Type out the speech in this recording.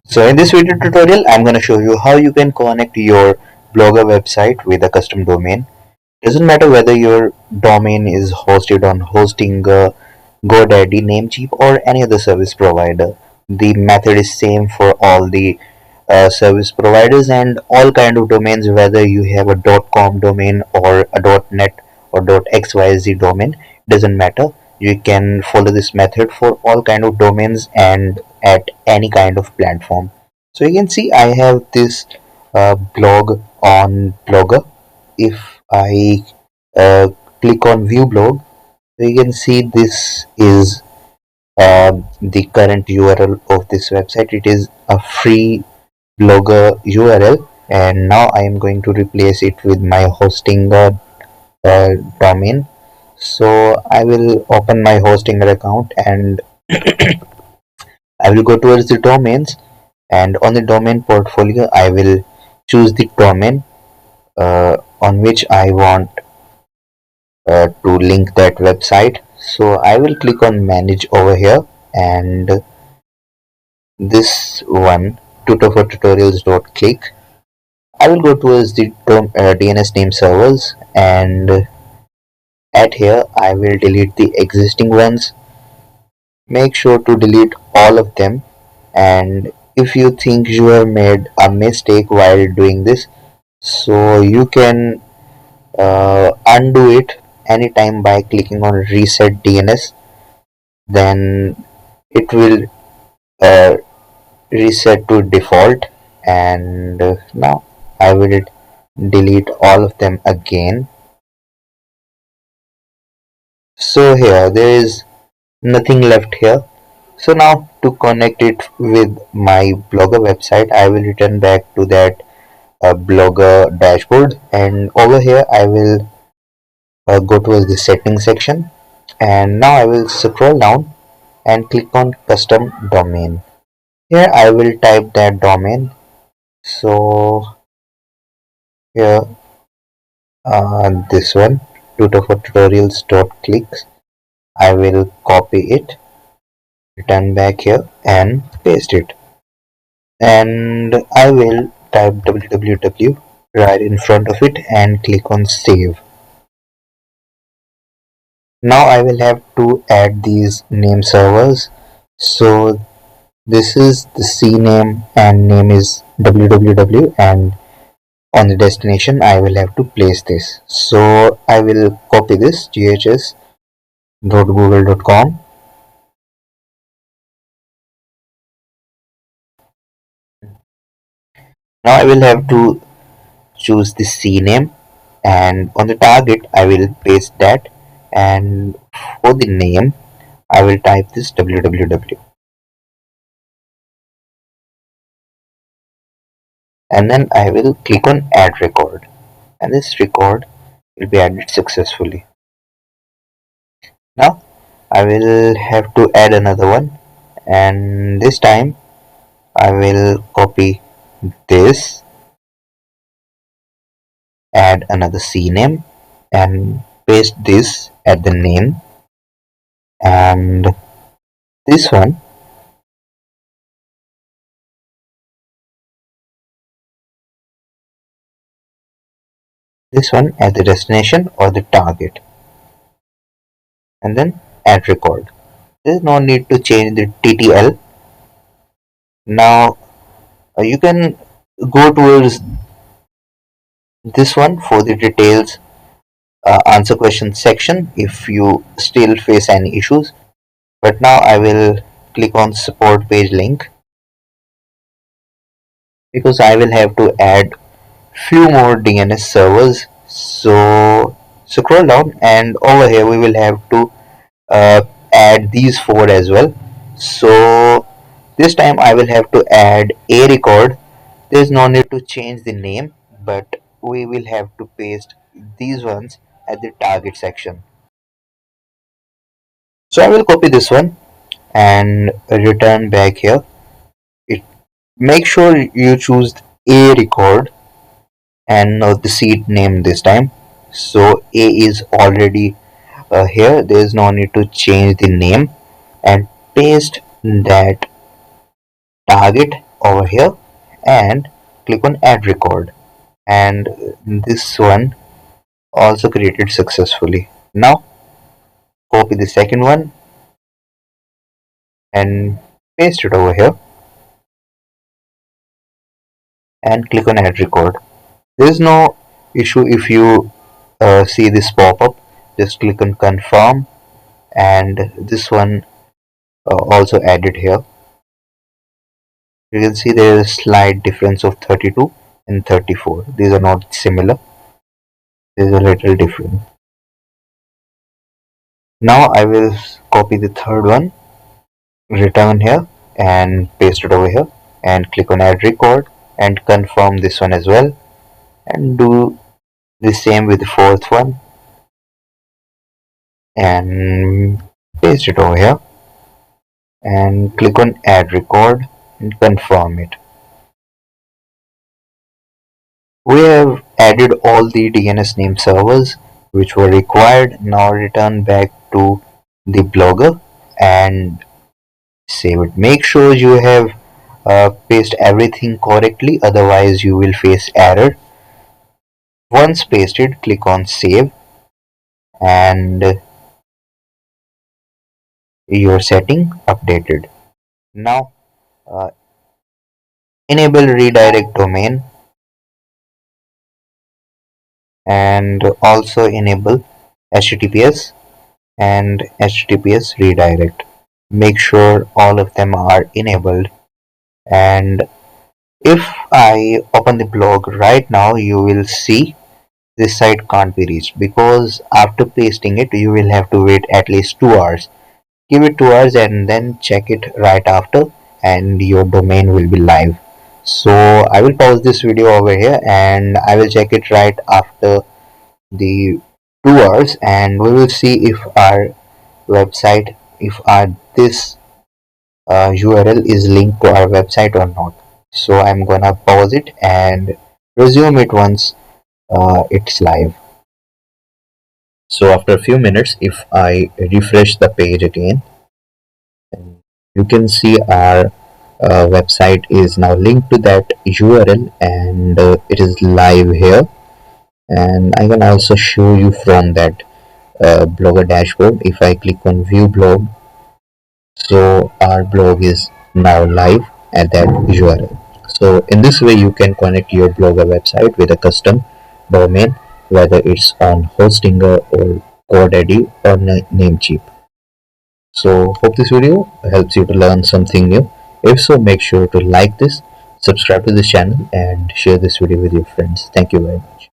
So in this video tutorial, I'm going to show you how you can connect your Blogger website with a custom domain. Doesn't matter whether your domain is hosted on Hostinger, GoDaddy, Namecheap, or any other service provider. The method is same for all the service providers and all kind of domains, whether you have a .com domain or a .net or .xyz domain. Doesn't matter. You can follow this method for all kind of domains and at any kind of platform. So you can see I have this blog on Blogger. If I uh, click on view blog, so you can see this is the current URL of this website. It is a free Blogger URL, and now I am going to replace it with my Hostinger domain. So I will open my Hostinger account and I will go towards the domains, and on the domain portfolio I will choose the domain on which I want to link that website. So I will click on manage over here, and this one tutorials.click. I will go towards the DNS name servers, and at here I will delete the existing ones. Make sure to delete all of them, and if you think you have made a mistake while doing this, so you can undo it anytime by clicking on reset DNS. Then it will uh, reset to default, and now I will delete all of them again. So here there is nothing left here. So now to connect it with my Blogger website, I will return back to that Blogger dashboard, and over here I will go towards the settings section, and now I will scroll down and click on custom domain. Here I will type that domain. So here this one tutorials.clicks. I will copy it, return back here and paste it, and I will type www right in front of it and click on save. Now I will have to add these name servers. So this is the CNAME and name is www, and on the destination I will have to place this. So I will copy this ghs.google.com. Now I will have to choose the CNAME, and on the target I will paste that, and for the name I will type this www, and then I will click on add record, and this record will be added successfully. Now I will have to add another one, and this time I will copy this, add another CNAME, and paste this at the name, and this one at the destination or the target, and then add record. There is no need to change the TTL. Now you can go towards this one for the details answer question section if you still face any issues. But now I will click on support page link, because I will have to add few more DNS servers. So scroll down, and over here we will have to add these four as well. So this time I will have to add a record. There is no need to change the name, but we will have to paste these ones at the target section. So I will copy this one and return back here. It, make sure you choose a record and not the seed name this time. So a is already here. There is no need to change the name, and paste that target over here and click on add record, and this one also created successfully. Now copy the second one and paste it over here and click on add record. There is no issue if you see this pop-up. Just click on confirm, and this one also added here. You can see there is a slight difference of 32 and 34. These are not similar. There is a little different. Now I will copy the third one, return here, and paste it over here, and click on add record and confirm this one as well, and do the same with the fourth one and paste it over here and click on add record and confirm it. We have added all the DNS name servers which were required. Now return back to the blogger and save it. Make sure you have paste everything correctly, otherwise you will face error. Once pasted, click on save, and your setting updated. Now enable redirect domain and also enable HTTPS and HTTPS redirect. Make sure all of them are enabled, and if I open the blog right now, you will see this site can't be reached because after pasting it you will have to wait at least 2 hours. Give it 2 hours and then check it right after, and your domain will be live. So I will pause this video over here and I will check it right after the 2 hours, and we will see if our website, if our this URL is linked to our website or not. So I'm gonna pause it and resume it once it's live. So after a few minutes, if I refresh the page again, you can see our website is now linked to that URL, and it is live here. And I can also show you from that blogger dashboard. If I click on view blog, so our blog is now live at that URL. So in this way you can connect your blogger website with a custom domain, whether it's on Hostinger or GoDaddy or Namecheap. So hope this video helps you to learn something new. If so, make sure to like this, subscribe to this channel, and share this video with your friends. Thank you very much.